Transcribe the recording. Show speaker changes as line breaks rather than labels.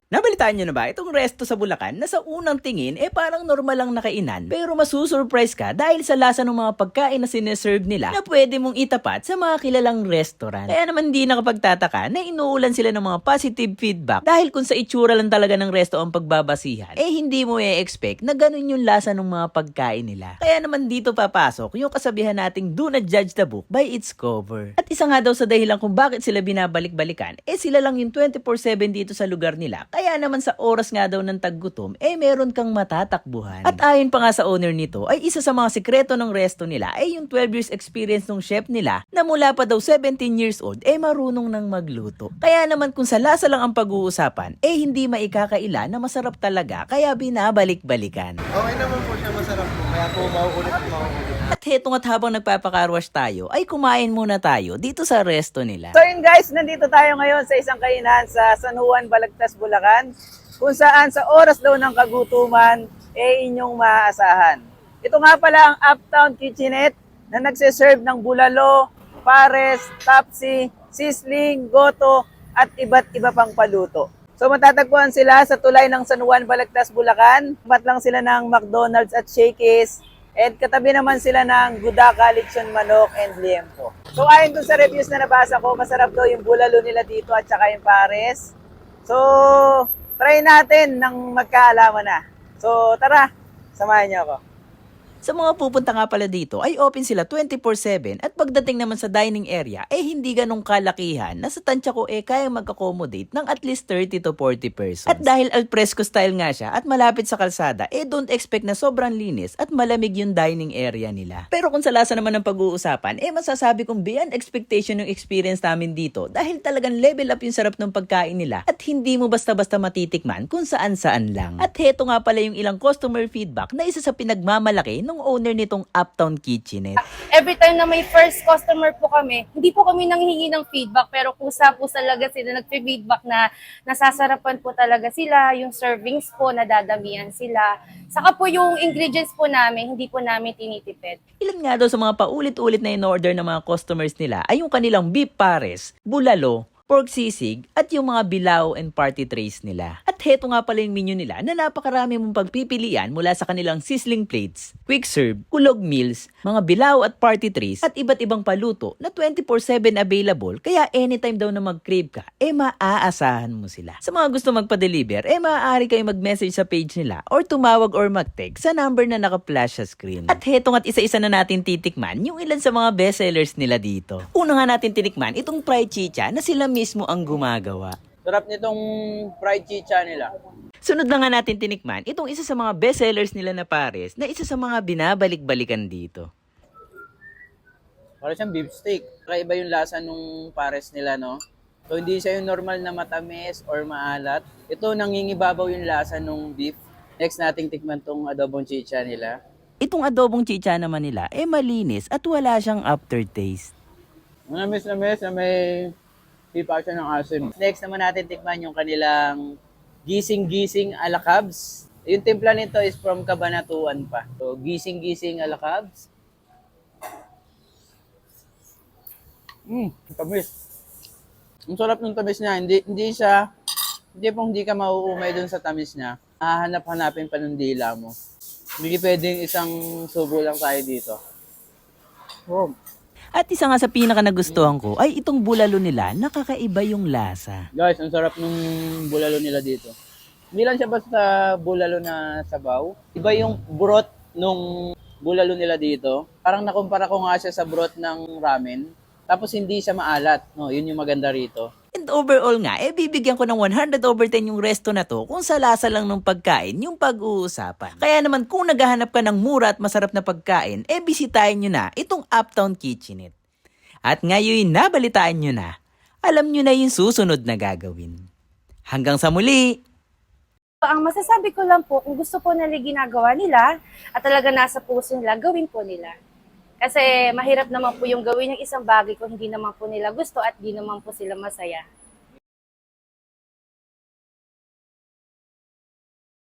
Nabalitaan nyo na ba itong resto sa Bulacan na sa unang tingin parang normal lang na kainan pero masusurprise ka dahil sa lasa ng mga pagkain na sineserve nila na pwede mong itapat sa mga kilalang restaurant. Kaya naman di nakapagtataka na inuulan sila ng mga positive feedback dahil kung sa itsura lang talaga ng resto ang pagbabasihan hindi mo expect na ganun yung lasa ng mga pagkain nila. Kaya naman dito papasok yung kasabihan nating do not judge the book by its cover. At isa nga daw sa dahilan kung bakit sila binabalik-balikan sila lang yung 24/7 dito sa lugar nila. Kaya naman sa oras nga daw ng taggutom, meron kang matatakbuhan. At ayon pa nga sa owner nito, ay isa sa mga sikreto ng resto nila yung 12 years experience ng chef nila na mula pa daw 17 years old, marunong nang magluto. Kaya naman kung sa lasa lang ang pag-uusapan, hindi maikakaila na masarap talaga, kaya binabalik-balikan.
Okay naman po siya, masarap po. Kaya po mauulit at mauulit.
At hetong at habang nagpapakarwash tayo, ay kumain muna tayo dito sa resto nila.
So yun guys, nandito tayo ngayon sa isang kainan sa San Juan, Balagtas, Bulacan, kung saan sa oras daw ng kagutuman, inyong maaasahan. Ito nga pala ang Uptown Kitchenette na nagsiserve ng bulalo, pares, tapsi, sisling, goto, at iba't iba pang paluto. So matatagpuan sila sa tulay ng San Juan, Balagtas, Bulacan. Tapat lang sila ng McDonald's at Shakey's. And katabi naman sila ng Gudaka, Lechon Manok, and Liempo. So ayon dun sa reviews na nabasa ko, masarap daw yung bulalo nila dito at saka yung pares. So, try natin nang magkaalaman na. So, tara, samahan niyo ako.
Sa mga pupunta nga pala dito ay open sila 24/7 at pagdating naman sa dining area hindi ganong kalakihan na sa tansya ko kaya mag-accommodate ng at least 30 to 40 persons. At dahil al fresco style nga siya at malapit sa kalsada don't expect na sobrang linis at malamig yung dining area nila. Pero kung sa lasa naman ng pag-uusapan masasabi kong beyond expectation yung experience namin dito dahil talagang level up yung sarap ng pagkain nila at hindi mo basta-basta matitikman kung saan-saan lang. At heto nga pala yung ilang customer feedback na isa sa pinagmamalaki ng owner nitong Uptown Kitchenette.
Every time na may first customer po kami, hindi po kami nanghihingi ng feedback, pero kusa po talaga sila nagfe-feedback na nasasarapan po talaga sila, yung servings po, nadadamihan sila. Saka po yung ingredients po namin, hindi po namin tinitipid.
Ilan nga daw sa mga paulit-ulit na in-order ng mga customers nila ay yung kanilang beef pares, bulalo, pork sisig, at yung mga bilao and party trays nila. At heto nga pala yung menu nila na napakarami mong pagpipilian mula sa kanilang sizzling plates, quick serve, kulog meals, mga bilao at party trays, at iba't ibang paluto na 24/7 available kaya anytime daw na mag-crave ka, maaasahan mo sila. Sa mga gusto magpa-deliver, maaari kayo mag-message sa page nila or tumawag or mag-text sa number na naka-flash sa screen. At hetong at isa-isa na natin titikman yung ilan sa mga bestsellers nila dito. Una nga natin tinikman itong fried chicha na sila mismo ang gumagawa.
Sarap nitong fried chicha nila.
Sunod na nga natin tinikman itong isa sa mga bestsellers nila na pares na isa sa mga binabalik-balikan dito.
Para siyang beef steak. Kakaiba yung lasa nung pares nila, no? So, hindi siya yung normal na matamis or maalat. Ito, nangingibabaw yung lasa nung beef. Next nating tikman tong adobong chicha nila.
Itong adobong chicha naman nila malinis at wala siyang aftertaste.
Manamis na may hipa siya ng asim. Next naman natin tikman yung kanilang gising-gising ala Cubs. Yung timpla nito is from Cabanatuan pa. So, gising-gising ala Cubs. Tamis. Ang sarap ng tamis niya. Hindi pong hindi ka mauumay dun sa tamis niya. Hahanap-hanapin pa ng dila mo. Hindi pwedeng isang subo lang tayo dito. Oh.
At isa nga sa pinaka nagustuhan ko ay itong bulalo nila, nakakaiba yung lasa.
Guys, ang sarap ng bulalo nila dito. Hindi lang siya basta bulalo na sabaw. Iba yung broth nung bulalo nila dito. Parang nakumpara ko nga siya sa broth ng ramen. Tapos hindi siya maalat. No, yun yung maganda rito.
And overall nga, bibigyan ko ng 100/10 yung resto na to kung sa lasa lang ng pagkain yung pag-uusapan. Kaya naman kung naghahanap ka ng mura at masarap na pagkain, bisitahin nyo na itong Uptown Kitchenette. At ngayon nabalitaan nyo na, alam nyo na yung susunod na gagawin. Hanggang sa muli!
Ang masasabi ko lang po, kung gusto po nila ginagawa nila at talaga nasa puso nila, gawin po nila. Kasi mahirap naman po yung gawin ng isang bagay kung hindi naman po nila gusto at di naman po sila masaya.